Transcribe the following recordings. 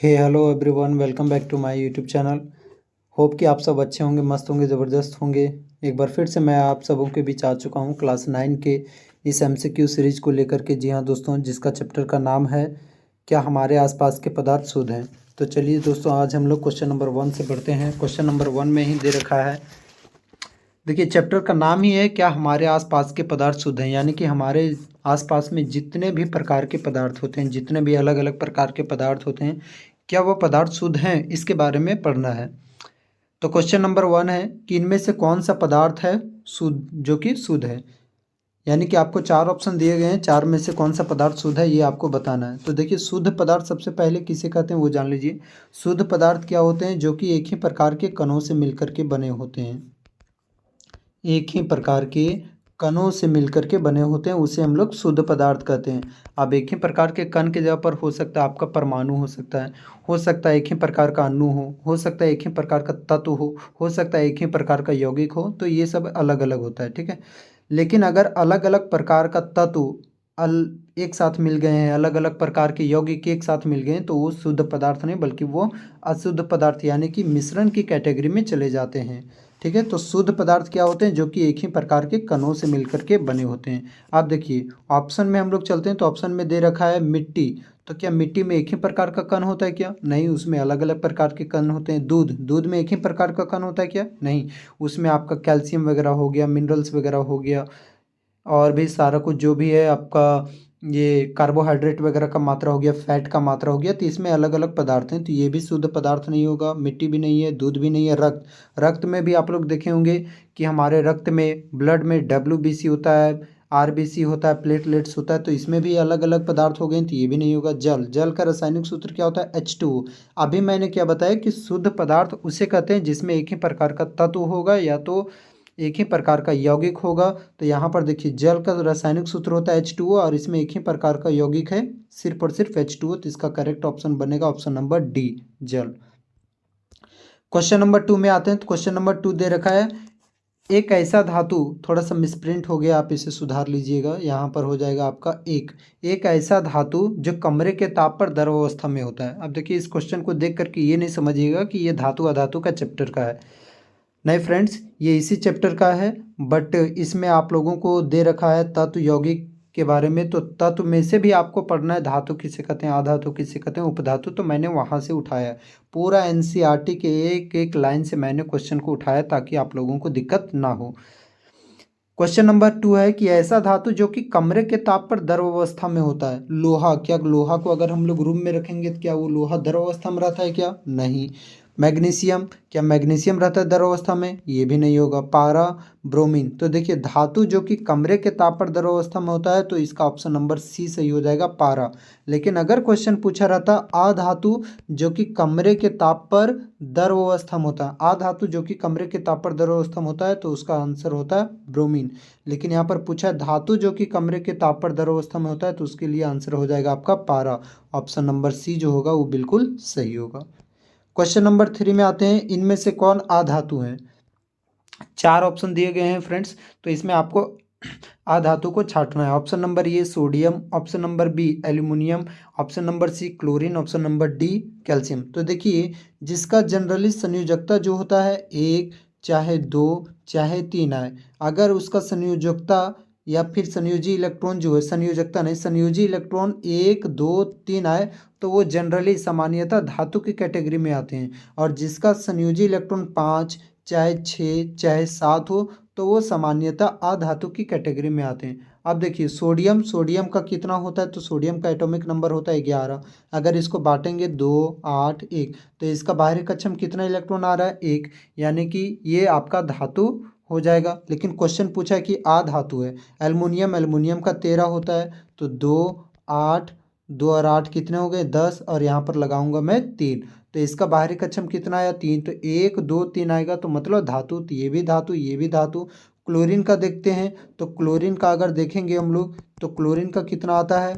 Hey hello everyone, welcome back to my YouTube channel. Hope कि आप सब अच्छे होंगे, मस्त होंगे, ज़बरदस्त होंगे। एक बार फिर से मैं आप सबों के बीच आ चुका हूं क्लास 9 के इस एमसीक्यू सीरीज को लेकर के। जी हां दोस्तों, जिसका चैप्टर का नाम है क्या हमारे आसपास के पदार्थ शुद्ध हैं। तो चलिए दोस्तों, आज हम लोग क्वेश्चन नंबर 1 से बढ़ते हैं। क्वेश्चन नंबर 1 में ही दे रखा है, देखिए चैप्टर का नाम ही है क्या हमारे आसपास के पदार्थ शुद्ध हैं, यानी कि हमारे आसपास में जितने भी प्रकार के पदार्थ होते हैं, जितने भी अलग अलग प्रकार के पदार्थ होते हैं, क्या वो पदार्थ शुद्ध हैं, इसके बारे में पढ़ना है। तो क्वेश्चन नंबर 1 है कि इनमें से कौन सा पदार्थ है शुद्ध, जो कि शुद्ध है। यानी कि आपको 4 ऑप्शन दिए गए हैं, 4 में से कौन सा पदार्थ शुद्ध है ये आपको बताना है। तो देखिए, शुद्ध पदार्थ सबसे पहले किसे कहते हैं वो जान लीजिए। शुद्ध पदार्थ क्या होते हैं? जो कि एक ही प्रकार के कणों से मिलकर के बने होते हैं, एक ही प्रकार के कणों से मिलकर के बने होते हैं, उसे हम लोग शुद्ध पदार्थ कहते हैं। अब एक ही प्रकार के कण के जगह पर हो सकता है आपका परमाणु हो सकता है एक ही प्रकार का अणु हो सकता है एक ही प्रकार का तत्व हो सकता है एक ही प्रकार का यौगिक हो। तो ये सब अलग अलग होता है, ठीक है। लेकिन अगर अलग अलग प्रकार का तत्व एक साथ मिल गए हैं, अलग अलग प्रकार के यौगिक एक साथ मिल गए हैं, तो वो शुद्ध पदार्थ नहीं बल्कि वो अशुद्ध पदार्थ यानी कि मिश्रण की कैटेगरी में चले जाते हैं, ठीक है। तो शुद्ध पदार्थ क्या होते हैं? जो कि एक ही प्रकार के कणों से मिलकर के बने होते हैं। आप देखिए ऑप्शन में हम लोग चलते हैं, तो ऑप्शन में दे रखा है मिट्टी। तो क्या मिट्टी में एक ही प्रकार का कण होता है क्या? नहीं, उसमें अलग अलग प्रकार के कण होते हैं। दूध में एक ही प्रकार का कण होता है क्या? नहीं, उसमें आपका कैल्शियम वगैरह हो गया, मिनरल्स वगैरह हो गया, और भी सारा कुछ जो भी है आपका, ये कार्बोहाइड्रेट वगैरह का मात्रा हो गया, फैट का मात्रा हो गया। तो इसमें अलग अलग पदार्थ हैं, तो ये भी शुद्ध पदार्थ नहीं होगा। मिट्टी भी नहीं है, दूध भी नहीं है। रक्त में भी आप लोग देखे होंगे कि हमारे रक्त में, ब्लड में WBC होता है, RBC होता है, प्लेटलेट्स होता है। तो इसमें भी अलग अलग पदार्थ हो गए, तो ये भी नहीं होगा। जल का रासायनिक सूत्र क्या होता है? H2O। अभी मैंने क्या बताया कि शुद्ध पदार्थ उसे कहते हैं जिसमें एक ही प्रकार का तत्व होगा या तो एक ही प्रकार का यौगिक होगा। तो यहाँ पर देखिए, जल का रासायनिक सूत्र होता है H2O, और इसमें एक ही प्रकार का यौगिक है, सिर्फ और सिर्फ H2O। तो इसका करेक्ट ऑप्शन बनेगा ऑप्शन नंबर डी, जल। क्वेश्चन नंबर 2 में आते हैं। तो क्वेश्चन नंबर 2 दे रखा है, एक ऐसा धातु, थोड़ा सा मिसप्रिंट हो गया, आप इसे सुधार लीजिएगा। यहाँ पर हो जाएगा आपका एक ऐसा धातु जो कमरे के ताप पर द्रव अवस्था में होता है। अब देखिए, इस क्वेश्चन को देख करके ये नहीं समझिएगा कि ये धातु अधातु का चैप्टर का है। नहीं फ्रेंड्स, ये इसी चैप्टर का है, बट इसमें आप लोगों को दे रखा है तत्व यौगिक के बारे में। तो तत्व में से भी आपको पढ़ना है, धातु किसे कहते हैं, अधातु किसे कहते हैं, उपधातु। तो मैंने वहाँ से उठाया है, पूरा NCERT के एक एक लाइन से मैंने क्वेश्चन को उठाया ताकि आप लोगों को दिक्कत ना हो। क्वेश्चन नंबर 2 है कि ऐसा धातु जो कि कमरे के ताप पर द्रव अवस्था में होता है। लोहा, क्या लोहा को अगर हम लोग रूम में रखेंगे तो क्या वो लोहा द्रव अवस्था में रहता है क्या? नहीं। मैग्नीशियम, क्या मैग्नीशियम रहता है द्रव अवस्था में? ये भी नहीं होगा। पारा, ब्रोमीन। तो देखिए, धातु जो कि कमरे के ताप पर द्रव अवस्था में होता है, तो इसका ऑप्शन नंबर सी सही हो जाएगा, पारा। लेकिन अगर क्वेश्चन पूछा रहता अधातु जो कि कमरे के ताप पर द्रव अवस्था में होता है, अधातु जो कि कमरे के ताप पर द्रव अवस्था में होता है, तो उसका आंसर होता है ब्रोमीन। लेकिन यहाँ पर पूछा है धातु जो कि कमरे के ताप पर द्रव अवस्था में होता है, तो उसके लिए आंसर हो जाएगा आपका पारा। ऑप्शन नंबर सी जो होगा वो बिल्कुल सही होगा। क्वेश्चन नंबर 3 में आते हैं, इनमें से कौन अधातु है? 4 ऑप्शन दिए गए हैं फ्रेंड्स, तो इसमें आपको अधातु को छांटना है। Option number A sodium, option number B aluminium, option number C chlorine, option number D calcium. तो देखिए, जिसका जनरली संयोजकता जो होता है 1 चाहे 2 चाहे 3 आए, अगर उसका संयोजकता या फिर संयोजी इलेक्ट्रॉन जो है, संयोजकता नहीं, संयोजी इलेक्ट्रॉन 1 2 3 आए, तो वो जनरली सामान्यतः धातु की कैटेगरी में आते हैं। और जिसका संयोजी इलेक्ट्रॉन 5 चाहे 6 चाहे 7 हो, तो वो सामान्यतः अधातु की कैटेगरी में आते हैं। अब देखिए, सोडियम का कितना होता है? तो सोडियम का एटॉमिक नंबर होता है 11। अगर इसको बांटेंगे 2 8 1, तो इसका बाहरी कक्षम कितना इलेक्ट्रॉन आ रहा है? 1, यानी कि ये आपका धातु हो जाएगा। लेकिन क्वेश्चन पूछा है कि अधातु है। एल्युमिनियम का 13 होता है, तो 2 8, 2 और 8 कितने हो गए? 10, और यहाँ पर लगाऊंगा मैं 3। तो इसका बाहरी कक्षम कितना आया? 3। तो 1 2 3 आएगा, तो मतलब धातु, तो ये भी धातु, ये भी धातु। क्लोरीन का देखते हैं, तो क्लोरीन का अगर देखेंगे हम लोग, तो क्लोरीन का कितना आता है?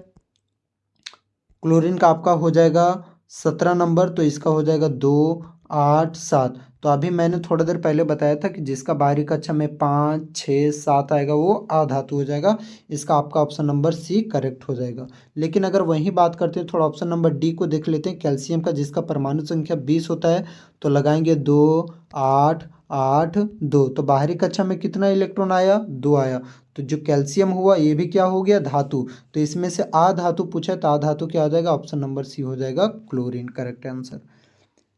क्लोरीन का आपका हो जाएगा 17 नंबर, तो इसका हो जाएगा 2 8 7। तो अभी मैंने थोड़ा देर पहले बताया था कि जिसका बाहरी कक्षा में 5, 6, 7 आएगा वो अधातु हो जाएगा। इसका आपका ऑप्शन नंबर सी करेक्ट हो जाएगा। लेकिन अगर वहीं बात करते हैं, थोड़ा ऑप्शन नंबर डी को देख लेते हैं, कैल्शियम का जिसका परमाणु संख्या 20 होता है, तो लगाएंगे 2, 8, 8, 2, तो बाहरी कक्षा में कितना इलेक्ट्रॉन आया, 2 आया। तो जो कैल्शियम हुआ ये भी क्या हो गया, धातु। तो इसमें से अधातु पूछा है तो अधातु क्या हो जाएगा, ऑप्शन नंबर सी हो जाएगा, क्लोरीन करेक्ट आंसर।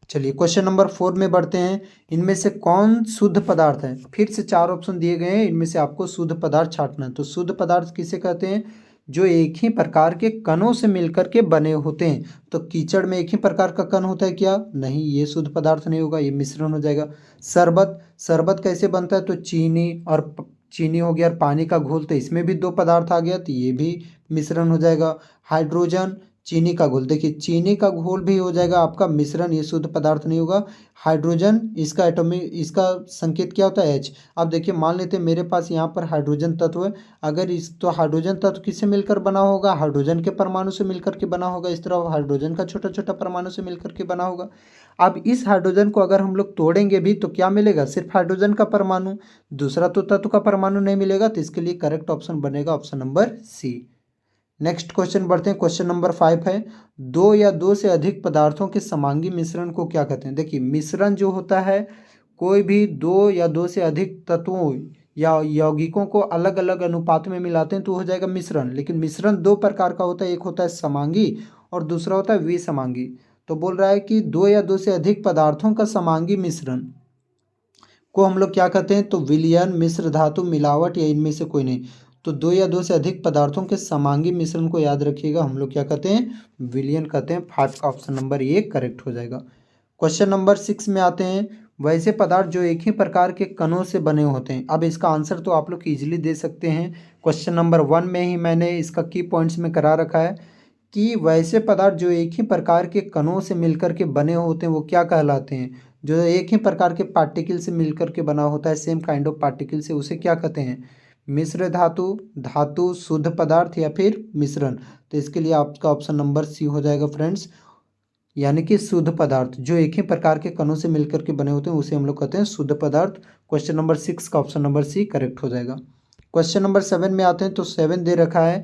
चलिए क्वेश्चन नंबर 4 में बढ़ते हैं। इनमें से कौन शुद्ध पदार्थ है, फिर से 4 ऑप्शन दिए गए हैं, इनमें से आपको शुद्ध पदार्थ छांटना है। तो शुद्ध पदार्थ किसे कहते हैं, जो एक ही प्रकार के कणों से मिलकर के बने होते हैं। तो कीचड़ में एक ही प्रकार का कण होता है क्या, नहीं, ये शुद्ध पदार्थ नहीं होगा, ये मिश्रण हो जाएगा। शरबत, शरबत कैसे बनता है, तो चीनी और चीनी हो गया और पानी का घोल, तो इसमें भी 2 पदार्थ आ गया, तो ये भी मिश्रण हो जाएगा। हाइड्रोजन, चीनी का घोल, देखिए चीनी का घोल भी हो जाएगा आपका मिश्रण, ये शुद्ध पदार्थ नहीं होगा। हाइड्रोजन, इसका एटॉमिक, इसका संकेत क्या होता है, H। अब देखिए मान लेते हैं मेरे पास यहाँ पर हाइड्रोजन तत्व है, अगर इस, तो हाइड्रोजन तत्व किससे मिलकर बना होगा, हाइड्रोजन के परमाणु से मिलकर के बना होगा। इस तरह हाइड्रोजन का छोटा छोटा परमाणु से मिलकर के बना होगा। अब इस हाइड्रोजन को अगर हम लोग तोड़ेंगे भी तो क्या मिलेगा, सिर्फ हाइड्रोजन का परमाणु, दूसरा तो तत्व का परमाणु नहीं मिलेगा। तो इसके लिए करेक्ट ऑप्शन बनेगा option number C. Next question बढ़ते हैं, क्वेश्चन नंबर 5 है, 2 या 2 से अधिक पदार्थों के समांगी मिश्रण को क्या कहते हैं। देखिए मिश्रण जो होता है, कोई भी 2 या 2 से अधिक तत्वों या यौगिकों को अलग अलग अनुपात में मिलाते हैं तो हो जाएगा मिश्रण। लेकिन मिश्रण 2 प्रकार का होता है, एक होता है समांगी और दूसरा होता है विसमांगी। तो बोल रहा है कि 2 या 2 से अधिक पदार्थों का समांगी मिश्रण को हम लोग क्या कहते हैं, तो विलयन, मिश्र धातु, मिलावट या इनमें से कोई नहीं। तो 2 या 2 से अधिक पदार्थों के समांगी मिश्रण को याद रखिएगा, हम लोग क्या कहते हैं, विलयन कहते हैं। 5 का ऑप्शन नंबर ए करेक्ट हो जाएगा। क्वेश्चन नंबर 6 में आते हैं, वैसे पदार्थ जो एक ही प्रकार के कणों से बने होते हैं। अब इसका आंसर तो आप लोग इजीली दे सकते हैं, क्वेश्चन नंबर 1 में ही मैंने इसका की पॉइंट्स में करा रखा है कि वैसे पदार्थ जो एक ही प्रकार के कणों से मिलकर के बने होते हैं वो क्या कहलाते हैं। जो एक ही प्रकार के पार्टिकल से मिलकर के बना होता है, सेम काइंड ऑफ पार्टिकल से, उसे क्या कहते हैं, मिश्र धातु, धातु, शुद्ध पदार्थ या फिर मिश्रण। तो इसके लिए आपका ऑप्शन नंबर सी हो जाएगा फ्रेंड्स, यानी कि शुद्ध पदार्थ जो एक ही प्रकार के कणों से मिलकर के बने होते हैं उसे हम लोग कहते हैं शुद्ध पदार्थ। क्वेश्चन नंबर 6 का ऑप्शन नंबर सी करेक्ट हो जाएगा। क्वेश्चन नंबर 7 में आते हैं, तो 7 दे रखा है,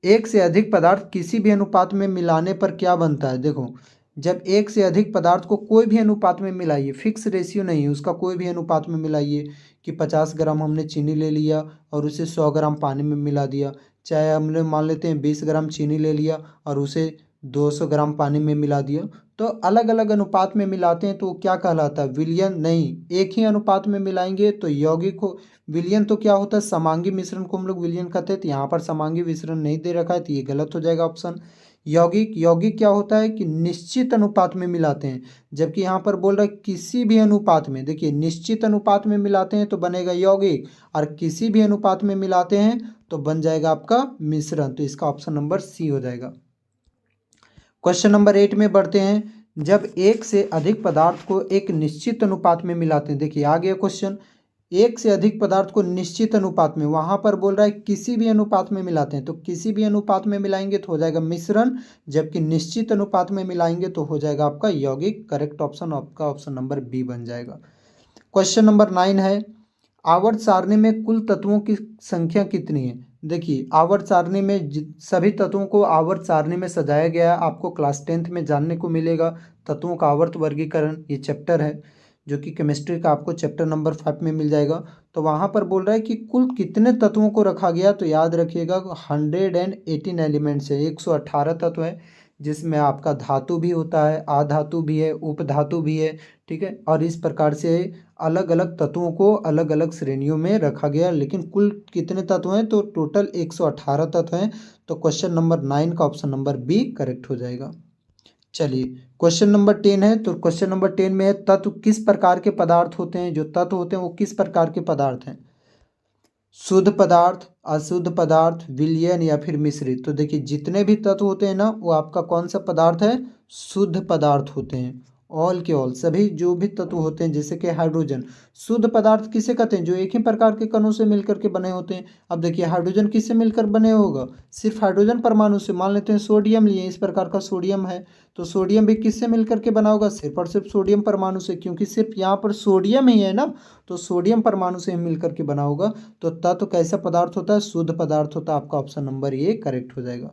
एक से अधिक पदार्थ किसी भी अनुपात में मिलाने पर क्या बनता है। देखो जब एक से अधिक पदार्थ को कोई भी अनुपात में मिलाइए, फिक्स रेशियो नहीं है उसका, कोई भी अनुपात में मिलाइए कि 50 ग्राम हमने चीनी ले लिया और उसे 100 ग्राम पानी में मिला दिया, चाहे हमने मान लेते हैं 20 ग्राम चीनी ले लिया और उसे 200 ग्राम पानी में मिला दिया, तो अलग अलग अनुपात में मिलाते हैं तो क्या कहलाता है, विलयन नहीं। एक ही अनुपात में मिलाएंगे तो यौगिक हो, विलयन तो क्या होता है, समांगी मिश्रण को हम लोग विलयन कहते हैं। तो यहाँ पर समांगी मिश्रण नहीं दे रखा है तो ये गलत हो जाएगा ऑप्शन। यौगिक, यौगिक क्या होता है कि निश्चित अनुपात में मिलाते हैं, जबकि यहाँ पर बोल रहा है किसी भी अनुपात में। देखिए निश्चित अनुपात में मिलाते हैं तो बनेगा यौगिक, और किसी भी अनुपात में मिलाते हैं तो बन जाएगा आपका मिश्रण। तो इसका ऑप्शन नंबर सी हो जाएगा। क्वेश्चन नंबर 8 में बढ़ते हैं, जब एक से अधिक पदार्थ को एक निश्चित अनुपात में मिलाते हैं। देखिए आ गया क्वेश्चन, एक से अधिक पदार्थ को निश्चित अनुपात में, वहां पर बोल रहा है किसी भी अनुपात में मिलाते हैं, तो किसी भी अनुपात में मिलाएंगे तो हो जाएगा मिश्रण, जबकि निश्चित अनुपात में मिलाएंगे तो हो जाएगा आपका यौगिक। करेक्ट ऑप्शन आपका ऑप्शन नंबर बी बन जाएगा। क्वेश्चन नंबर 9 है, आवर्त सारणी में कुल तत्वों की संख्या कितनी है। देखिए आवर्त सारणी में सभी तत्वों को आवर्त सारणी में सजाया गया है, आपको क्लास 10th में जानने को मिलेगा। तत्वों का आवर्त वर्गीकरण ये चैप्टर है जो कि केमिस्ट्री का आपको चैप्टर नंबर 5 में मिल जाएगा। तो वहाँ पर बोल रहा है कि कुल कितने तत्वों को रखा गया, तो याद रखिएगा 118 एलिमेंट्स है, 118 तत्व है, जिसमें आपका धातु भी होता है, अधातु भी है, उपधातु भी है, ठीक है। और इस प्रकार से अलग अलग तत्वों को अलग अलग श्रेणियों में रखा गया। लेकिन कुल कितने तत्व हैं, तो टोटल 118 तत्व हैं। तो क्वेश्चन नंबर 9 का ऑप्शन नंबर बी करेक्ट हो जाएगा। चलिए क्वेश्चन नंबर 10 है, तो क्वेश्चन नंबर 10 में है, तत्व किस प्रकार के पदार्थ होते हैं। जो तत्व होते हैं वो किस प्रकार के पदार्थ हैं, शुद्ध पदार्थ, अशुद्ध पदार्थ, विलयन या फिर मिश्रित। तो देखिए जितने भी तत्व होते हैं ना वो आपका कौन सा पदार्थ है, शुद्ध पदार्थ होते हैं। ऑल के ऑल, सभी जो भी तत्व होते हैं जैसे कि हाइड्रोजन। शुद्ध पदार्थ किसे कहते हैं? जो एक ही प्रकार के कणों से मिलकर के बने होते हैं। अब देखिए हाइड्रोजन किससे मिलकर बने होगा? सिर्फ हाइड्रोजन परमाणु से। मान लेते हैं सोडियम लिए, इस प्रकार का सोडियम है, तो सोडियम भी किससे मिलकर के बना होगा? सिर्फ और सिर्फ सोडियम परमाणु से, क्योंकि सिर्फ यहाँ पर सोडियम ही है ना, तो सोडियम परमाणु से ही मिलकर के बना होगा। तो तत्व कैसा पदार्थ होता है? शुद्ध पदार्थ होता है। आपका ऑप्शन नंबर ए करेक्ट हो जाएगा।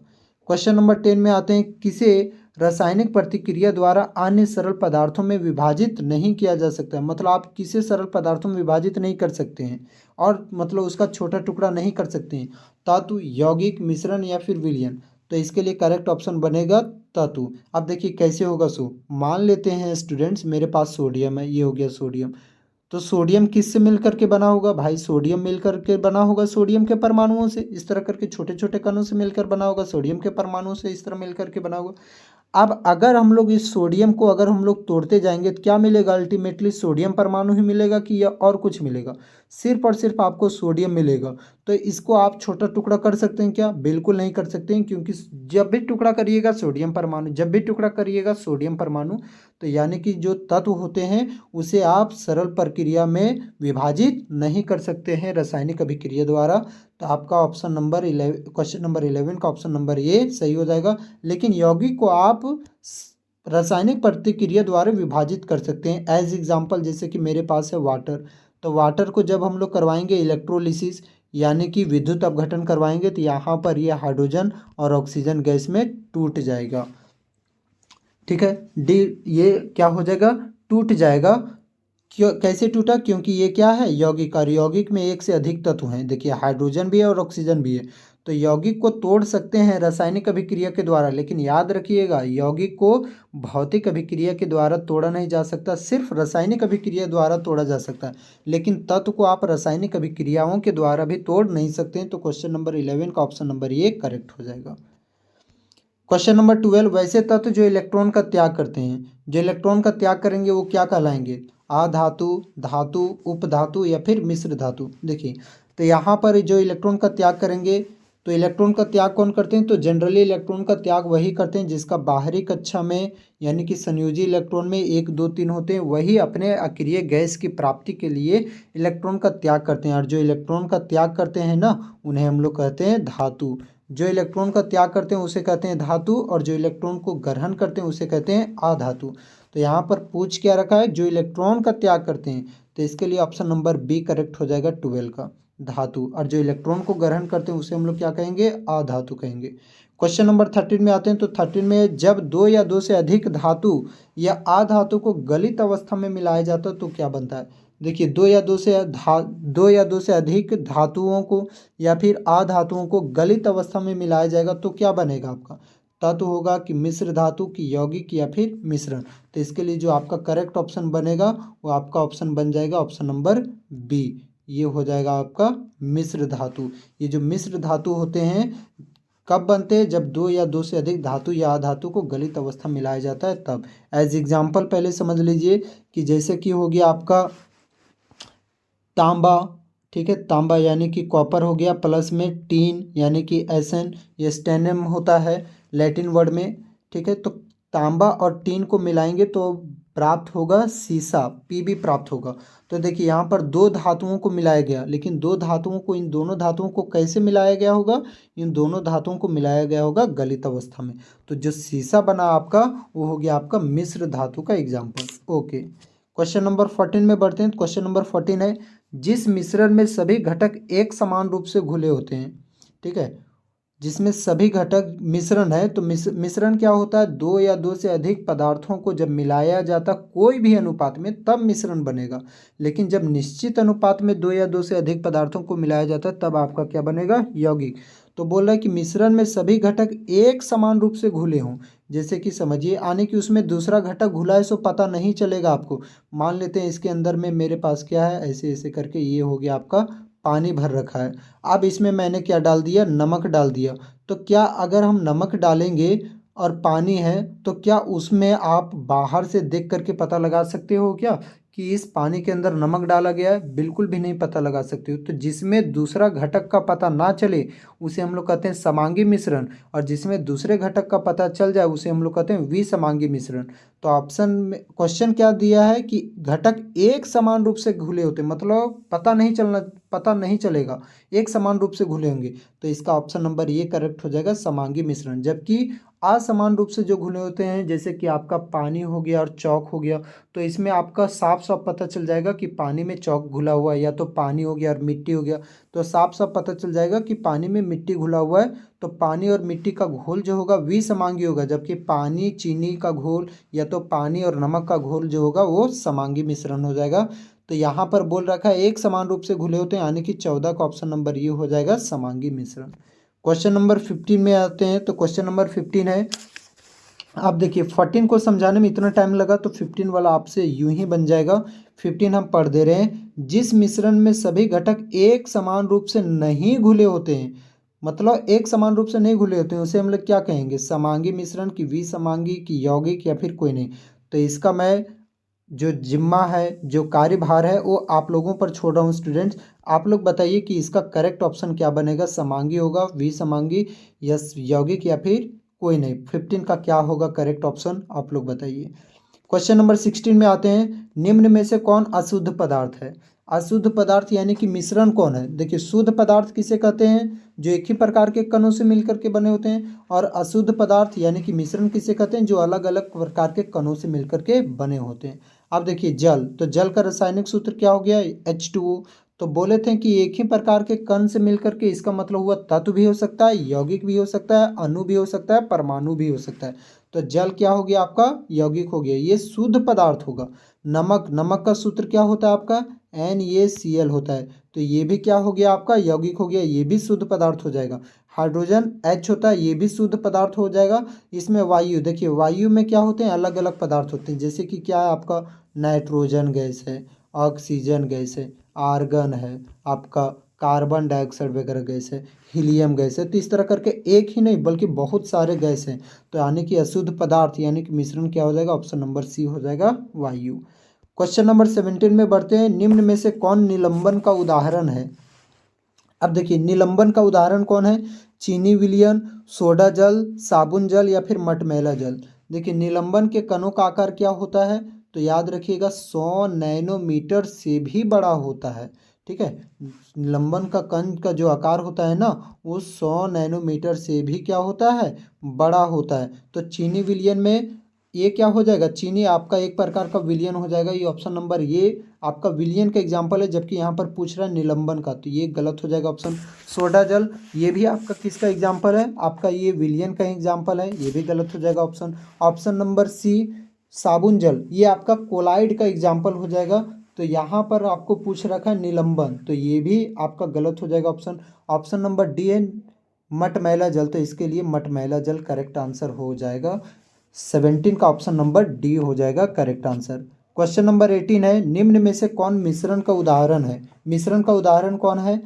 क्वेश्चन नंबर 10 में आते हैं, किसे रासायनिक प्रतिक्रिया द्वारा अन्य सरल पदार्थों में विभाजित नहीं किया जा सकता है। मतलब आप किसे सरल पदार्थों में विभाजित नहीं कर सकते हैं और मतलब उसका छोटा टुकड़ा नहीं कर सकते हैं? धातु, यौगिक, मिश्रण या फिर विलयन। तो इसके लिए करेक्ट ऑप्शन बनेगा धातु। अब देखिए कैसे होगा सो, मान लेते हैं स्टूडेंट्स मेरे पास सोडियम है, ये हो गया सोडियम। तो सोडियम किससे मिलकर के बना होगा? भाई सोडियम मिलकर के बना होगा सोडियम के परमाणुओं से, इस तरह करके छोटे छोटे कणों से मिलकर बना होगा, सोडियम के परमाणुओं से इस तरह मिलकर के बना होगा। अब अगर हम लोग इस सोडियम को अगर हम लोग तोड़ते जाएंगे तो क्या मिलेगा? अल्टीमेटली सोडियम परमाणु ही मिलेगा कि या और कुछ मिलेगा? सिर्फ और सिर्फ आपको सोडियम मिलेगा। तो इसको आप छोटा टुकड़ा कर सकते हैं क्या? बिल्कुल नहीं कर सकते हैं, क्योंकि जब भी टुकड़ा करिएगा सोडियम परमाणु, जब भी टुकड़ा करिएगा सोडियम परमाणु, तो यानी कि जो तत्व होते हैं उसे आप सरल प्रक्रिया में विभाजित नहीं कर सकते हैं रासायनिक अभिक्रिया द्वारा। तो आपका ऑप्शन नंबर 11, क्वेश्चन नंबर 11 का ऑप्शन नंबर ए सही हो जाएगा। लेकिन यौगिक को आप रासायनिक प्रतिक्रिया द्वारा विभाजित कर सकते हैं। एज एग्जाम्पल जैसे कि मेरे पास है वाटर, तो वाटर को जब हम लोग करवाएंगे इलेक्ट्रोलिसिस यानी कि विद्युत अपघटन करवाएंगे, तो यहाँ पर यह हाइड्रोजन और ऑक्सीजन गैस में टूट जाएगा। ठीक है, डी ये क्या हो जाएगा? टूट जाएगा। क्यों, कैसे टूटा? क्योंकि ये क्या है? यौगिक, और यौगिक में एक से अधिक तत्व हैं। देखिए हाइड्रोजन भी है और ऑक्सीजन भी है। तो यौगिक को तोड़ सकते हैं रासायनिक अभिक्रिया के द्वारा, लेकिन याद रखिएगा यौगिक को भौतिक अभिक्रिया के द्वारा तोड़ा नहीं जा सकता, सिर्फ रासायनिक अभिक्रिया द्वारा तोड़ा जा सकता है। लेकिन तत्व को आप रासायनिक अभिक्रियाओं के द्वारा भी तोड़ नहीं सकते हैं। तो क्वेश्चन नंबर 11 का ऑप्शन नंबर ए करेक्ट हो जाएगा। क्वेश्चन नंबर 12, वैसे तत्व जो इलेक्ट्रॉन का त्याग करते हैं, जो इलेक्ट्रॉन का त्याग करेंगे वो क्या कहलाएंगे? आधातु, धातु, उपधातु या फिर मिश्र धातु। देखिए तो यहाँ पर जो इलेक्ट्रॉन का त्याग करेंगे, तो इलेक्ट्रॉन का त्याग कौन करते हैं? तो जनरली इलेक्ट्रॉन का त्याग वही करते हैं जिसका बाहरी कक्षा में यानी कि संयोजी इलेक्ट्रॉन में 1 2 3 होते हैं, वही अपने अक्रिय गैस की प्राप्ति के लिए इलेक्ट्रॉन का त्याग करते हैं। और जो इलेक्ट्रॉन का त्याग करते हैं ना, उन्हें हम लोग कहते हैं धातु। जो इलेक्ट्रॉन का त्याग करते हैं उसे कहते हैं धातु, और जो इलेक्ट्रॉन को ग्रहण करते हैं उसे कहते हैं अधातु। तो यहाँ पर पूछ क्या रखा है? जो इलेक्ट्रॉन का त्याग करते हैं, तो इसके लिए ऑप्शन नंबर बी करेक्ट हो जाएगा 12 का, धातु। और जो इलेक्ट्रॉन को ग्रहण करते हैं उसे हम लोग क्या कहेंगे? अधातु कहेंगे। क्वेश्चन नंबर 13 में आते हैं। तो 13 में जब 2 या 2 से अधिक धातु या अधातु को गलित अवस्था में मिलाया जाता है तो क्या बनता है? देखिए 2 या 2 से अधिक धातुओं को या फिर अधातुओं को गलित अवस्था में मिलाया जाएगा तो क्या बनेगा? आपका तत्व होगा कि मिश्र धातु की, यौगिक या फिर मिश्रण। तो इसके लिए जो आपका करेक्ट ऑप्शन बनेगा वो आपका ऑप्शन बन जाएगा ऑप्शन नंबर बी, ये हो जाएगा आपका मिश्र धातु। ये जो मिश्र धातु होते हैं कब बनते हैं? जब 2 या 2 से अधिक धातु या अधातु को गलित अवस्था में मिलाया जाता है तब। एज एग्जाम्पल पहले समझ लीजिए कि जैसे कि हो गया आपका तांबा, ठीक है, तांबा यानी कि कॉपर हो गया, प्लस में टीन यानी कि एसन, ये स्टेनम होता है लैटिन वर्ड में। ठीक है, तो तांबा और टीन को मिलाएंगे तो प्राप्त होगा शीशा, पीबी प्राप्त होगा। तो देखिए यहाँ पर 2 धातुओं को मिलाया गया, लेकिन 2 धातुओं को, इन दोनों धातुओं को कैसे मिलाया गया होगा? इन दोनों धातुओं को मिलाया गया होगा गलित अवस्था में। तो जो शीशा बना आपका वो हो गया आपका मिश्र धातु का एग्जाम्पल। ओके, क्वेश्चन नंबर 14 में बढ़ते हैं। क्वेश्चन नंबर 14 है, जिस मिश्रण में सभी घटक एक समान रूप से घुले होते हैं। ठीक है, जिसमें सभी घटक मिश्रण है, तो मिश्रण क्या होता है? 2 या 2 से अधिक पदार्थों को जब मिलाया जाता कोई भी अनुपात में तब मिश्रण बनेगा। लेकिन जब निश्चित अनुपात में 2 या 2 से अधिक पदार्थों को मिलाया जाता है तब आपका क्या बनेगा? यौगिक। तो बोल रहा है कि मिश्रण में सभी घटक एक समान रूप से घुले हों। जैसे कि समझिए आने कि उसमें दूसरा घटक घुला है सो पता नहीं चलेगा आपको। मान लेते हैं इसके अंदर में मेरे पास क्या है, ऐसे ऐसे करके ये हो गया आपका पानी भर रखा है। अब इसमें मैंने क्या डाल दिया? नमक डाल दिया। तो क्या अगर हम नमक डालेंगे और पानी है तो क्या उसमें आप बाहर से देख करके पता लगा सकते हो क्या कि इस पानी के अंदर नमक डाला गया है, बिल्कुल भी नहीं पता लगा सकते हो। तो जिसमें दूसरा घटक का पता ना चले उसे हम लोग कहते हैं समांगी मिश्रण, और जिसमें दूसरे घटक का पता चल जाए उसे हम लोग कहते हैं विसमांगी मिश्रण। तो ऑप्शन में क्वेश्चन क्या दिया है कि घटक एक समान रूप से घुले होते, मतलब पता नहीं चलेगा, एक समान रूप से घुले होंगे। तो इसका ऑप्शन नंबर ये करेक्ट हो जाएगा, समांगी मिश्रण। जबकि असमान रूप से जो घुले होते हैं, जैसे कि आपका पानी हो गया और चौक हो गया, तो इसमें आपका साफ साफ पता चल जाएगा कि पानी में चौक घुला हुआ है, या तो पानी हो गया और मिट्टी हो गया। तो साफ साफ पता चल जाएगा कि पानी में मिट्टी घुला हुआ है, तो पानी और मिट्टी का घोल जो होगा विसमांगी होगा। जबकि पानी चीनी का घोल या तो पानी और नमक का घोल जो होगा वो समांगी मिश्रण हो जाएगा। तो यहाँ पर बोल रखा है एक समान रूप से घुले होते हैं, यानी कि 14 का ऑप्शन नंबर ये हो जाएगा समांगी मिश्रण। क्वेश्चन नंबर 15 में आते हैं। तो क्वेश्चन नंबर 15 है, आप देखिए 14 को समझाने में इतना टाइम लगा तो 15 वाला आपसे यूं ही बन जाएगा। 15 हम पढ़ दे रहे हैं, जिस मिश्रण में सभी घटक एक समान रूप से नहीं घुले होते हैं, मतलब एक समान रूप से नहीं घुले होते हैं, उसे हम लोग क्या कहेंगे, समांगी मिश्रण की विसमांगी की यौगिक या फिर कोई नहीं। तो इसका मैं जो जिम्मा है, जो कार्यभार है, वो आप लोगों पर छोड़ रहा हूँ स्टूडेंट्स। आप लोग बताइए कि इसका करेक्ट ऑप्शन क्या बनेगा, समांगी होगा, विसमांगी, यस यौगिक, या फिर कोई नहीं। 15 का क्या होगा करेक्ट ऑप्शन, आप लोग बताइए। क्वेश्चन नंबर 16 में आते हैं, निम्न में से कौन अशुद्ध पदार्थ है। अशुद्ध पदार्थ यानी कि मिश्रण कौन है। देखिए शुद्ध पदार्थ किसे कहते हैं, जो एक ही प्रकार के कणों से मिलकर के बने होते हैं, और अशुद्ध पदार्थ यानी कि मिश्रण किसे कहते हैं, जो अलग अलग प्रकार के कणों से मिलकर के बने होते हैं। अब देखिए जल, तो जल का रासायनिक सूत्र क्या हो गया, H2O। तो बोले थे कि एक ही प्रकार के कण से मिलकर के, इसका मतलब हुआ तत्व भी हो सकता है, यौगिक भी हो सकता है, अणु भी हो सकता है, परमाणु भी हो सकता है। तो जल क्या हो गया आपका, यौगिक हो गया, ये शुद्ध पदार्थ होगा। नमक, नमक का सूत्र क्या होता है आपका, NaCl होता है, तो ये भी क्या हो गया आपका, यौगिक हो गया, ये भी शुद्ध पदार्थ हो जाएगा। हाइड्रोजन H होता है, ये भी शुद्ध पदार्थ हो जाएगा। इसमें वायु, देखिए वायु में क्या होते हैं, अलग अलग पदार्थ होते हैं, जैसे कि क्या है आपका, नाइट्रोजन गैस है, ऑक्सीजन गैस है, आर्गन है, आपका कार्बन डाइऑक्साइड वगैरह गैस है, हीलियम गैस है। तो इस तरह करके एक ही नहीं बल्कि बहुत सारे गैस हैं। तो यानी कि अशुद्ध पदार्थ यानी कि मिश्रण क्या हो जाएगा, ऑप्शन नंबर सी हो जाएगा, वायु। क्वेश्चन नंबर 17 में बढ़ते हैं, निम्न में से कौन निलंबन का उदाहरण है। अब देखिए निलंबन का उदाहरण कौन है, चीनी विलयन, सोडा जल, साबुन जल, या फिर मटमैला जल। देखिए निलंबन के कणों का आकार क्या होता है, तो याद रखिएगा 100 नैनोमीटर से भी बड़ा होता है। ठीक है, निलंबन का कण का जो आकार होता है ना, वो 100 नैनोमीटर से भी क्या होता है, बड़ा होता है। तो चीनी विलयन में ये क्या हो जाएगा, चीनी आपका एक प्रकार का विलयन हो जाएगा, ये ऑप्शन नंबर ये आपका विलयन का एग्जाम्पल है, जबकि यहाँ पर पूछ रहा है निलंबन का, तो ये गलत हो जाएगा ऑप्शन। सोडा जल, ये भी आपका किसका एग्जाम्पल है, आपका ये विलयन का एग्जाम्पल है, ये भी गलत हो जाएगा ऑप्शन। ऑप्शन नंबर सी साबुन जल, ये आपका कोलाइड का एग्जाम्पल हो जाएगा। तो यहाँ पर आपको पूछ रखा है निलंबन, तो ये भी आपका गलत हो जाएगा ऑप्शन। ऑप्शन नंबर डी है मटमैला जल, तो इसके लिए मटमैला जल करेक्ट आंसर हो जाएगा। 17 का ऑप्शन नंबर डी हो जाएगा करेक्ट आंसर। क्वेश्चन नंबर 18 है, निम्न में से कौन मिश्रण का उदाहरण है। मिश्रण का उदाहरण कौन है,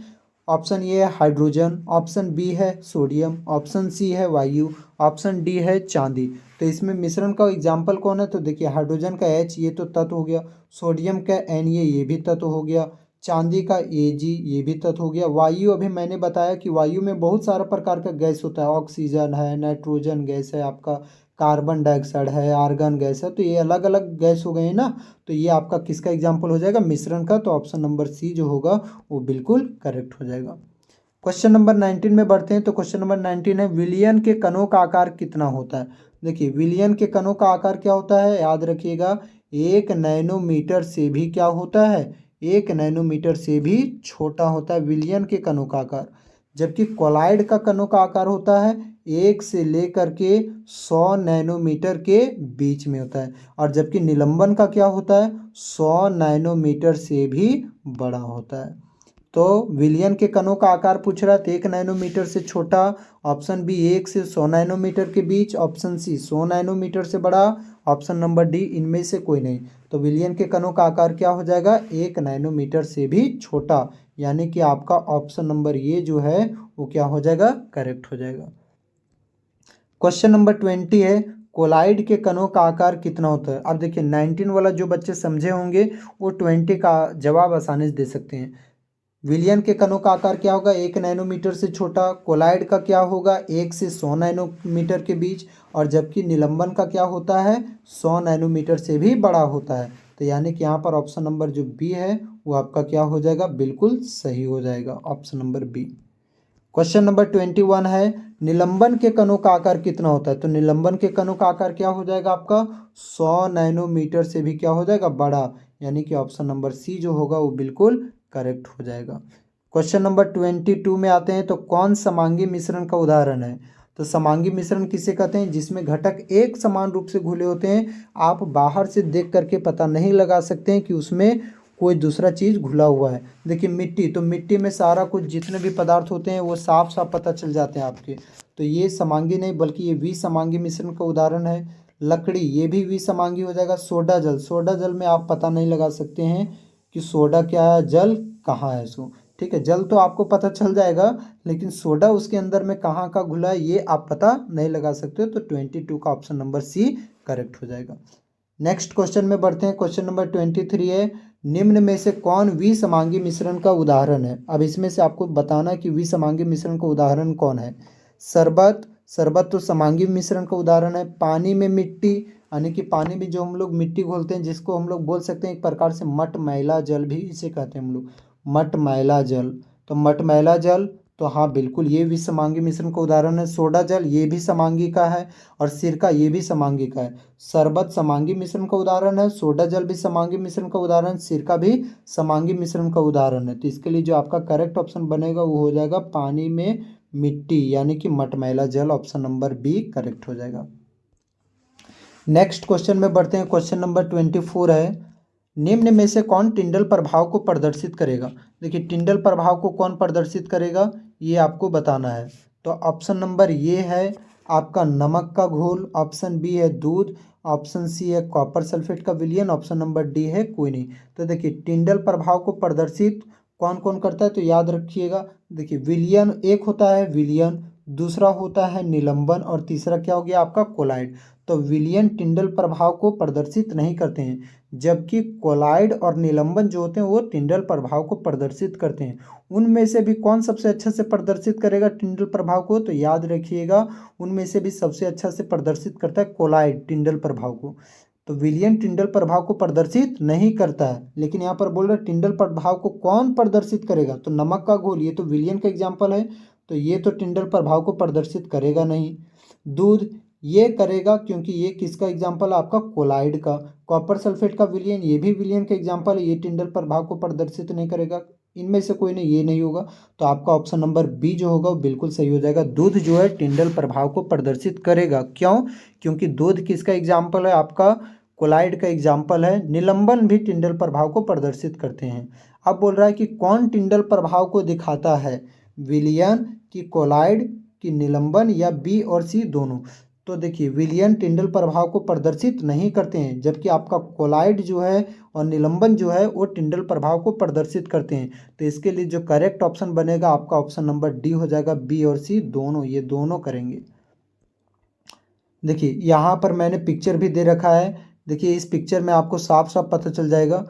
ऑप्शन ए है हाइड्रोजन, ऑप्शन बी है सोडियम, ऑप्शन सी है वायु, ऑप्शन डी है चांदी। तो इसमें मिश्रण का एग्जाम्पल कौन है, तो देखिए हाइड्रोजन का H ये तो तत्व हो गया, सोडियम का Na ये भी तत्व हो गया, चांदी का Ag ये भी तत्व हो गया। वायु अभी मैंने बताया कि वायु में बहुत सारा प्रकार का गैस होता है, ऑक्सीजन है, नाइट्रोजन गैस है, आपका कार्बन डाइऑक्साइड है, आर्गन गैस है, तो ये अलग अलग गैस हो गए हैं ना। तो ये आपका किसका एग्जाम्पल हो जाएगा, मिश्रण का। तो ऑप्शन नंबर सी जो होगा वो बिल्कुल करेक्ट हो जाएगा। क्वेश्चन नंबर 19 में बढ़ते हैं। तो क्वेश्चन नंबर 19 है, विलयन के कणों का आकार कितना होता है। देखिए विलयन के कणों का आकार क्या होता है, याद रखिएगा 1 नैनोमीटर से भी क्या होता है, 1 नैनोमीटर से भी छोटा होता है विलयन के कणों का आकार। जबकि कोलाइड का कणों का आकार होता है 1 से लेकर के 100 नैनोमीटर के बीच में होता है। और जबकि निलंबन का क्या होता है, 100 नैनोमीटर से भी बड़ा होता है। तो विलयन के कणों का आकार पूछ रहा है, तो 1 नैनोमीटर से छोटा, ऑप्शन बी 1 से 100 नैनोमीटर के बीच, ऑप्शन सी 100 नैनोमीटर से बड़ा, ऑप्शन नंबर डी इनमें से कोई नहीं। तो विलयन के कणों का आकार क्या हो जाएगा, 1 नैनोमीटर से भी छोटा, यानी कि आपका ऑप्शन नंबर ये जो है वो क्या हो जाएगा, करेक्ट हो जाएगा। क्वेश्चन नंबर 20 है, कोलाइड के कणों का आकार कितना होता है। अब देखिए 19 वाला जो बच्चे समझे होंगे वो 20 का जवाब आसानी से दे सकते हैं। विलियन के कणों का आकार क्या होगा, 1 नैनोमीटर से छोटा। कोलाइड का क्या होगा, 1 से 100 नैनोमीटर के बीच। और जबकि निलंबन का क्या होता है, 100 नैनोमीटर से भी बड़ा होता है। तो यानी कि यहाँ पर ऑप्शन नंबर जो बी है वो आपका क्या हो जाएगा, बिल्कुल सही हो जाएगा, option number B. Question number 21 है, निलंबन के कणों का आकार कितना होता है। तो निलंबन के कणों का आकार क्या हो जाएगा आपका, 100 नैनोमीटर से भी क्या हो जाएगा, बड़ा। यानी कि ऑप्शन नंबर सी जो होगा वो बिल्कुल करेक्ट हो जाएगा। क्वेश्चन नंबर 22 में आते हैं, तो कौन समांगी मिश्रण का उदाहरण है। तो समांगी मिश्रण किसे कहते हैं, जिसमें घटक एक समान रूप से घुले होते हैं। आप बाहर से देख करके पता नहीं लगा सकते हैं कि उसमें कोई दूसरा चीज़ घुला हुआ है। देखिए मिट्टी, तो मिट्टी में सारा कुछ जितने भी पदार्थ होते हैं वो साफ साफ पता चल जाते हैं आपके। तो ये समांगी नहीं बल्कि ये विसमांगी मिश्रण का उदाहरण है। लकड़ी, ये भी विसमांगी हो जाएगा। सोडा जल, सोडा जल में आप पता नहीं लगा सकते हैं कि सोडा क्या है, जल कहाँ है सो। ठीक है, जल तो आपको पता चल जाएगा, लेकिन सोडा उसके अंदर में कहाँ का घुला है ये आप पता नहीं लगा सकते। तो 22 का ऑप्शन नंबर सी करेक्ट हो जाएगा। नेक्स्ट क्वेश्चन में बढ़ते हैं। क्वेश्चन नंबर 23 है, निम्न में से कौन विसमांगी मिश्रण का उदाहरण है। अब इसमें से आपको बताना कि विसमांगी मिश्रण का उदाहरण कौन है। शरबत, शरबत तो समांगी मिश्रण का उदाहरण है। पानी में मिट्टी, यानी कि पानी में जो हम लोग मिट्टी घोलते हैं, जिसको हम लोग बोल सकते हैं एक प्रकार से मटमैला जल भी इसे कहते हैं हम लोग, मटमैला जल। तो मटमैला जल, तो हाँ बिल्कुल ये भी समांगी मिश्रण का उदाहरण है। सोडा जल ये भी समांगी का है, और सिरका ये भी समांगी का है। शरबत समांगी मिश्रण का उदाहरण है, सोडा जल भी समांगी मिश्रण का उदाहरण, सिरका भी समांगी मिश्रण का उदाहरण है। तो इसके लिए जो आपका करेक्ट ऑप्शन बनेगा वो हो जाएगा पानी में मिट्टी, यानी कि मटमैला जल, ऑप्शन नंबर बी करेक्ट हो जाएगा। नेक्स्ट क्वेश्चन में बढ़ते हैं। क्वेश्चन नंबर 24 है, निम्न में से कौन टिंडल प्रभाव को प्रदर्शित करेगा। देखिए टिंडल प्रभाव को कौन प्रदर्शित करेगा ये आपको बताना है। तो ऑप्शन नंबर ये है आपका नमक का घोल, ऑप्शन बी है दूध, ऑप्शन सी है कॉपर सल्फेट का विलयन, ऑप्शन नंबर डी है कोई नहीं। तो देखिए टिंडल प्रभाव को प्रदर्शित कौन कौन करता है, तो याद रखिएगा। देखिए विलयन एक होता है, विलयन दूसरा होता है निलंबन, और तीसरा क्या हो गया आपका कोलाइड। तो विलयन टिंडल प्रभाव को प्रदर्शित नहीं करते हैं, जबकि कोलाइड और निलंबन जो होते हैं वो टिंडल प्रभाव को प्रदर्शित करते हैं। उनमें से भी कौन सबसे अच्छा से प्रदर्शित करेगा टिंडल प्रभाव को, तो याद रखिएगा उनमें से भी सबसे अच्छा से प्रदर्शित करता है कोलाइड टिंडल प्रभाव को। तो विलियन टिंडल प्रभाव को प्रदर्शित नहीं करता है, लेकिन यहाँ पर बोल रहे टिंडल प्रभाव को कौन प्रदर्शित करेगा। तो नमक का घोल ये तो विलियन का एग्जाम्पल है, तो ये तो टिंडल प्रभाव को प्रदर्शित करेगा नहीं। दूध ये करेगा क्योंकि ये किसका एग्जाम्पल है आपका, कोलाइड का। कॉपर सल्फेट का विलियन ये भी विलियन का एग्जाम्पल है, ये टिंडल प्रभाव को प्रदर्शित नहीं करेगा। इनमें से कोई नहीं, ये नहीं होगा। तो आपका ऑप्शन नंबर बी जो होगा वो बिल्कुल सही हो जाएगा। दूध जो है टिंडल प्रभाव को प्रदर्शित करेगा, क्यों, क्योंकि दूध किसका एग्जाम्पल है आपका, कोलाइड का एग्जाम्पल है। निलंबन भी टिंडल प्रभाव को प्रदर्शित करते हैं। अब बोल रहा है कि कौन टिंडल प्रभाव को दिखाता है, विलियन की कोलाइड की निलंबन, या बी और सी दोनों। तो देखिए विलियन टिंडल प्रभाव को प्रदर्शित नहीं करते हैं, जबकि आपका कोलाइड जो है और निलंबन जो है वो टिंडल प्रभाव को प्रदर्शित करते हैं। तो इसके लिए जो करेक्ट ऑप्शन बनेगा आपका ऑप्शन नंबर डी हो जाएगा। बी और सी दोनों, ये दोनों करेंगे। देखिए यहाँ पर मैंने पिक्चर भी दे रखा है। देखिए इस पिक्चर में आपको साफ साफ पता चल जाएगा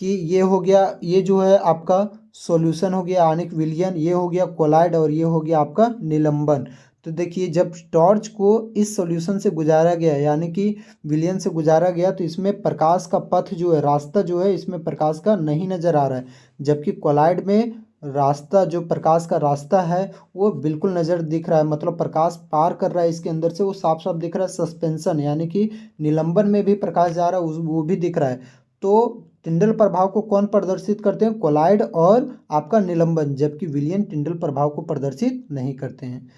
कि ये हो गया, ये जो है आपका सॉल्यूशन हो गया आयनिक विलयन, ये हो गया कोलाइड, और ये हो गया आपका निलंबन। तो देखिए जब टॉर्च को इस सॉल्यूशन से गुजारा गया, यानी कि विलयन से गुजारा गया, तो इसमें प्रकाश का पथ जो है, रास्ता जो है, इसमें प्रकाश का नहीं नज़र आ रहा है। जबकि कोलाइड में रास्ता, जो प्रकाश का रास्ता है वो बिल्कुल नज़र दिख रहा है, मतलब प्रकाश पार कर रहा है इसके अंदर से, वो साफ साफ दिख रहा है। सस्पेंशन यानी कि निलंबन में भी प्रकाश जा रहा है, वो भी दिख रहा है। तो टिंडल प्रभाव को कौन प्रदर्शित करते हैं, कोलाइड और आपका निलंबन, जबकि विलियन टिंडल प्रभाव को प्रदर्शित नहीं करते हैं।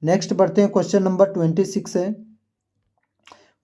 नेक्स्ट बढ़ते हैं। क्वेश्चन नंबर 26 है।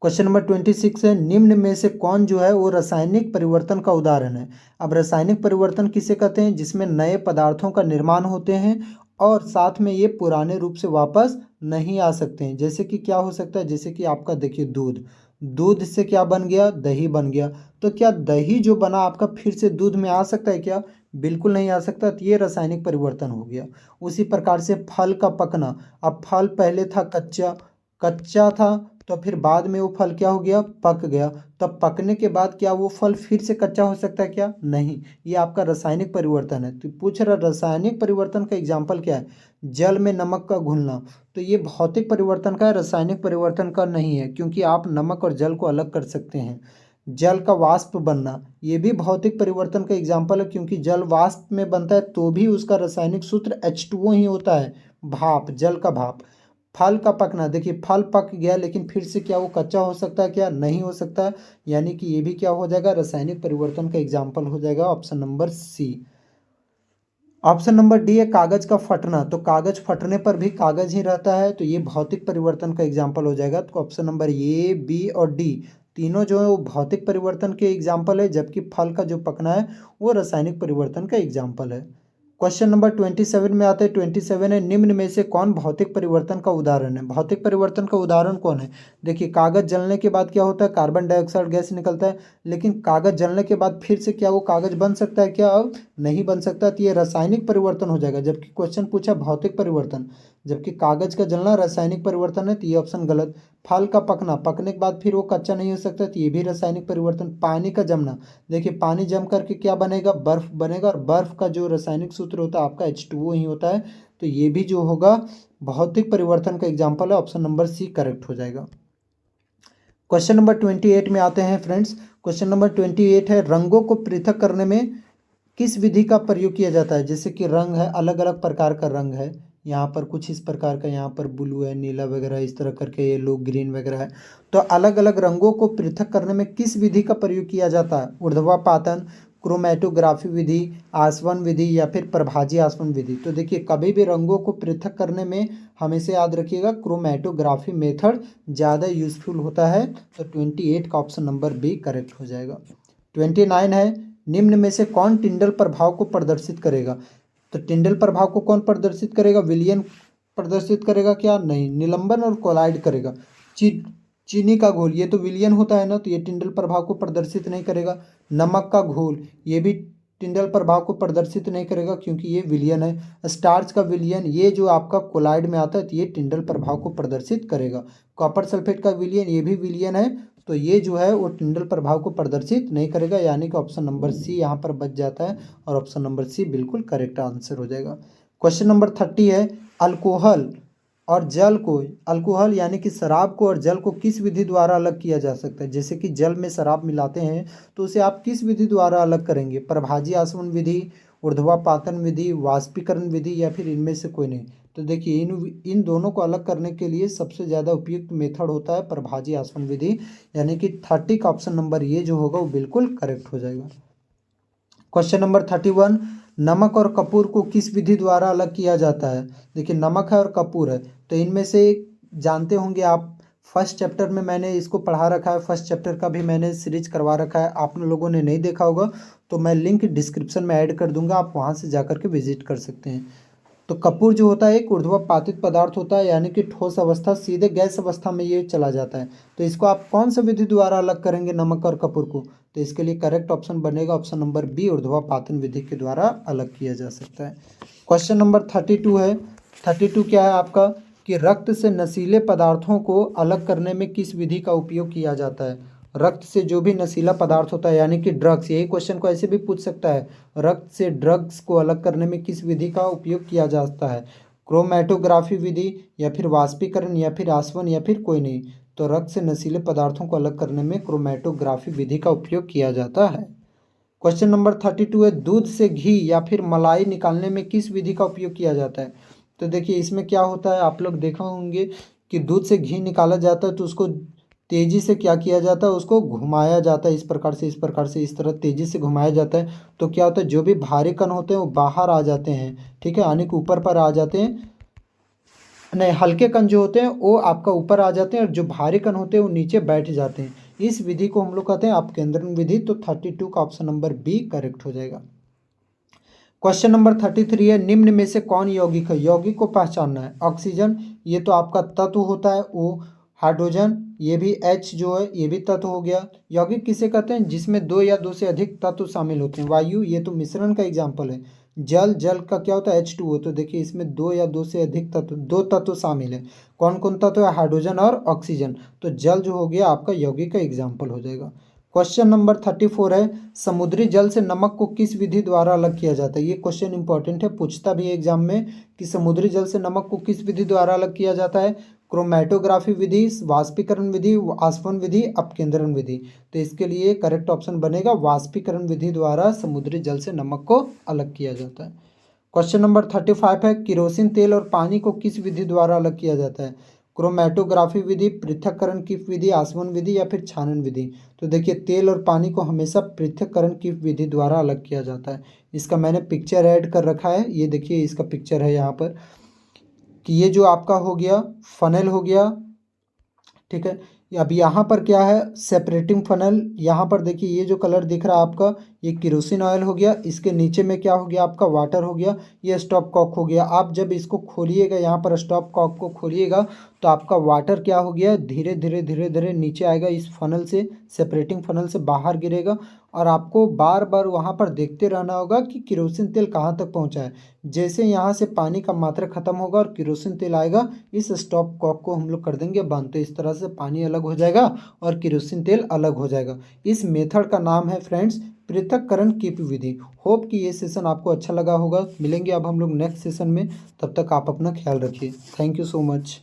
क्वेश्चन नंबर 26 है, निम्न में से कौन जो है वो रासायनिक परिवर्तन का उदाहरण है। अब रासायनिक परिवर्तन किसे कहते हैं, जिसमें नए पदार्थों का निर्माण होते हैं और साथ में ये पुराने रूप से वापस नहीं आ सकते हैं। जैसे कि क्या हो सकता है, जैसे कि आपका देखिए दूध, दूध से क्या बन गया, दही बन गया। तो क्या दही जो बना आपका फिर से दूध में आ सकता है क्या, बिल्कुल नहीं आ सकता। तो ये रासायनिक परिवर्तन हो गया। उसी प्रकार से फल का पकना, अब फल पहले था कच्चा, कच्चा था तो फिर बाद में वो फल क्या हो गया, पक गया। तब पकने के बाद क्या वो फल फिर से कच्चा हो सकता है क्या, नहीं। ये आपका रासायनिक परिवर्तन है। तो पूछ रहा रासायनिक परिवर्तन का एग्जाम्पल क्या है, जल में नमक का घुलना। तो ये भौतिक परिवर्तन का है, रासायनिक परिवर्तन का नहीं है, क्योंकि आप नमक और जल को अलग कर सकते हैं। जल का वाष्प बनना, ये भी भौतिक परिवर्तन का एग्जाम्पल है, क्योंकि जल वाष्प में बनता है तो भी उसका रासायनिक सूत्र H2O ही होता है, भाप, जल का भाप। फल का पकना, देखिए फल पक गया लेकिन फिर से क्या वो कच्चा हो सकता है क्या, नहीं हो सकता। यानी कि ये भी क्या हो जाएगा, रासायनिक परिवर्तन का एग्जाम्पल हो जाएगा, option number C. Option number D है कागज का फटना। तो कागज फटने पर भी कागज ही रहता है, तो ये भौतिक परिवर्तन का एग्जाम्पल हो जाएगा। तो ऑप्शन नंबर ए, बी और डी तीनों जो है वो भौतिक परिवर्तन के एग्जाम्पल है, जबकि फल का जो पकना है वो रासायनिक परिवर्तन का एग्जाम्पल है। क्वेश्चन नंबर 27 में आते हैं। 27 है, निम्न में से कौन भौतिक परिवर्तन का उदाहरण है। भौतिक परिवर्तन का उदाहरण कौन है, देखिए कागज जलने के बाद क्या होता है, कार्बन डाइऑक्साइड गैस निकलता है, लेकिन कागज जलने के बाद फिर से क्या वो कागज बन सकता है क्या, अब नहीं बन सकता। तो ये रासायनिक परिवर्तन हो जाएगा, जबकि क्वेश्चन पूछा भौतिक परिवर्तन, जबकि कागज का जलना रासायनिक परिवर्तन है, तो ये ऑप्शन गलत। फल का पकना, पकने के बाद फिर वो कच्चा नहीं हो सकता, तो ये भी रासायनिक परिवर्तन। पानी का जमना, देखिए पानी जम करके क्या बनेगा, बर्फ बनेगा, और बर्फ का जो रासायनिक सूत्र होता है आपका H2O ही होता है, तो ये भी जो होगा भौतिक परिवर्तन का एग्जाम्पल है, ऑप्शन नंबर सी करेक्ट हो जाएगा। क्वेश्चन नंबर 28 में आते हैं फ्रेंड्स। क्वेश्चन नंबर 28 है, रंगों को पृथक करने में किस विधि का प्रयोग किया जाता है। जैसे कि रंग है, अलग अलग प्रकार का रंग है, यहाँ पर कुछ इस प्रकार का, यहाँ पर ब्लू है, नीला वगैरह इस तरह करके, ये लोग ग्रीन वगैरह है। तो अलग अलग रंगों को पृथक करने में किस विधि का प्रयोग किया जाता है, ऊर्ध्वापातन, क्रोमेटोग्राफी विधि, आसवन विधि या फिर प्रभाजी आसवन विधि। तो देखिए कभी भी रंगों को पृथक करने में हमेशा याद रखिएगा क्रोमेटोग्राफी मेथड ज़्यादा यूजफुल होता है। तो 28 का ऑप्शन नंबर बी करेक्ट हो जाएगा। 29 है, निम्न में से कौन टिंडल प्रभाव को प्रदर्शित करेगा। तो टिंडल प्रभाव को कौन प्रदर्शित करेगा, विलियन प्रदर्शित करेगा क्या, नहीं। निलंबन और कोलाइड करेगा। चीनी का घोल, ये तो विलियन होता है ना, तो ये टिंडल प्रभाव को प्रदर्शित नहीं करेगा। नमक का घोल, ये भी टिंडल प्रभाव को प्रदर्शित नहीं करेगा, क्योंकि ये विलियन है। स्टार्च का विलियन, ये जो आपका कोलाइड में आता है, तो ये टिंडल प्रभाव को प्रदर्शित करेगा। कॉपर सल्फेट का विलियन, ये भी विलियन है, तो ये जो है वो टिंडल प्रभाव को प्रदर्शित नहीं करेगा। यानी कि ऑप्शन नंबर सी यहाँ पर बच जाता है, और ऑप्शन नंबर सी बिल्कुल करेक्ट आंसर हो जाएगा। क्वेश्चन नंबर 30 है, अल्कोहल और जल को, अल्कोहल यानी कि शराब को और जल को किस विधि द्वारा अलग किया जा सकता है। जैसे कि जल में शराब मिलाते हैं, तो उसे आप किस विधि द्वारा अलग करेंगे, प्रभाजी आसवन विधि, ऊर्ध्वापातन विधि, वाष्पीकरण विधि, या फिर इनमें से कोई नहीं। तो देखिए इन दोनों को अलग करने के लिए सबसे ज़्यादा उपयुक्त मेथड होता है प्रभाजी आसवन विधि। यानी कि 30 का ऑप्शन नंबर ये जो होगा वो बिल्कुल करेक्ट हो जाएगा। क्वेश्चन नंबर 31, नमक और कपूर को किस विधि द्वारा अलग किया जाता है। देखिए नमक है और कपूर है, तो इनमें से जानते होंगे आप, फर्स्ट चैप्टर में मैंने इसको पढ़ा रखा है, फर्स्ट चैप्टर का भी मैंने सीरीज करवा रखा है। आप लोगों ने नहीं देखा होगा तो मैं लिंक डिस्क्रिप्शन में ऐड कर दूंगा, आप वहाँ से जाकर के विजिट कर सकते हैं। तो कपूर जो होता है एक ऊर्ध्वपातित पदार्थ होता है, यानी कि ठोस अवस्था सीधे गैस अवस्था में ये चला जाता है। तो इसको आप कौन सा विधि द्वारा अलग करेंगे नमक और कपूर को, तो इसके लिए करेक्ट ऑप्शन बनेगा ऑप्शन नंबर बी, ऊर्ध्वपातन विधि के द्वारा अलग किया जा सकता है। क्वेश्चन नंबर 32 है। 32 क्या है आपका, कि रक्त से नशीले पदार्थों को अलग करने में किस विधि का उपयोग किया जाता है। रक्त से जो भी नशीला पदार्थ होता है, यानी कि ड्रग्स, यही क्वेश्चन को ऐसे भी पूछ सकता है, रक्त से ड्रग्स को अलग करने में किस विधि का उपयोग किया जाता है, क्रोमेटोग्राफी विधि, या फिर वाष्पीकरण, या फिर आसवन, या फिर कोई नहीं। तो रक्त से नशीले पदार्थों को अलग करने में क्रोमेटोग्राफी विधि का उपयोग किया जाता है। क्वेश्चन नंबर 32 है, दूध से घी या फिर मलाई निकालने में किस विधि का उपयोग किया जाता है। तो देखिए इसमें क्या होता है, आप लोग देखा होंगे कि दूध से घी निकाला जाता है, तो उसको तेज़ी से क्या किया जाता है, उसको घुमाया जाता है, इस प्रकार से, इस प्रकार से, इस तरह तेज़ी से घुमाया जाता है। तो क्या होता है, जो भी भारी कण होते हैं वो बाहर आ जाते हैं, ठीक है, यानी कि ऊपर पर आ जाते हैं, नहीं, हल्के कण जो होते हैं वो आपका ऊपर आ जाते हैं, और जो भारी कण होते हैं वो नीचे बैठ जाते हैं। इस विधि को हम लोग कहते हैं अपकेंद्रण विधि। तो 32 का ऑप्शन नंबर बी करेक्ट हो जाएगा। क्वेश्चन नंबर 33 है, निम्न में से कौन यौगिक है। यौगिक को पहचानना है। ऑक्सीजन, ये तो आपका तत्व होता है वो। हाइड्रोजन, ये भी H जो है ये भी तत्व हो गया। यौगिक किसे कहते हैं, जिसमें दो या दो से अधिक तत्व शामिल होते हैं। वायु, ये तो मिश्रण का एग्जाम्पल है। जल, जल का क्या होता है H2O, तो देखिए इसमें दो या दो से अधिक तत्व, दो तत्व शामिल है। कौन कौन तत्व है? हाइड्रोजन और ऑक्सीजन। तो जल जो हो गया आपका यौगिक का एग्जाम्पल हो जाएगा। क्वेश्चन नंबर 34 है, समुद्री जल से नमक को किस विधि द्वारा अलग किया जाता है? ये क्वेश्चन इंपॉर्टेंट है, पूछता भी है एग्जाम में कि समुद्री जल से नमक को किस विधि द्वारा अलग किया जाता है। क्रोमैटोग्राफी विधि, वाष्पीकरण विधि, आसवन विधि, अपकेंद्रण विधि। तो इसके लिए करेक्ट ऑप्शन बनेगा वाष्पीकरण विधि द्वारा समुद्री जल से नमक को अलग किया जाता है। क्वेश्चन नंबर 35 है, केरोसिन तेल और पानी को किस विधि द्वारा अलग किया जाता है? क्रोमैटोग्राफी विधि, पृथक्करण की विधि, आसवन विधि या फिर छानन विधि। तो देखिए तेल और पानी को हमेशा पृथक्करण की विधि द्वारा अलग किया जाता है। इसका मैंने पिक्चर ऐड कर रखा है, ये देखिए इसका पिक्चर है यहाँ पर, कि ये जो आपका हो गया फनल हो गया, ठीक है। अब यहाँ पर क्या है? Separating funnel. यहाँ पर देखिए ये जो कलर दिख रहा है आपका, ये केरोसिन ऑयल हो गया। इसके नीचे में क्या हो गया आपका? वाटर हो गया। ये स्टॉप कॉक हो गया। आप जब इसको खोलिएगा, यहाँ पर स्टॉप कॉक को खोलिएगा, तो आपका वाटर क्या हो गया? धीरे धीरे धीरे धीरे नीचे आएगा, इस फनल से, सेपरेटिंग फनल से बाहर गिरेगा। और आपको बार बार वहाँ पर देखते रहना होगा कि केरोसिन तेल कहाँ तक पहुँचा है। जैसे यहाँ से पानी का मात्रा खत्म होगा और केरोसिन तेल आएगा, इस स्टॉप कॉक को हम लोग कर देंगे बंद। तो इस तरह से पानी अलग हो जाएगा और केरोसिन तेल अलग हो जाएगा। इस मेथड का नाम है फ्रेंड्स पृथक्करण की विधि। होप कि ये सेशन आपको अच्छा लगा होगा। मिलेंगे अब हम लोग नेक्स्ट सेशन में, तब तक आप अपना ख्याल रखिए। Thank you so much.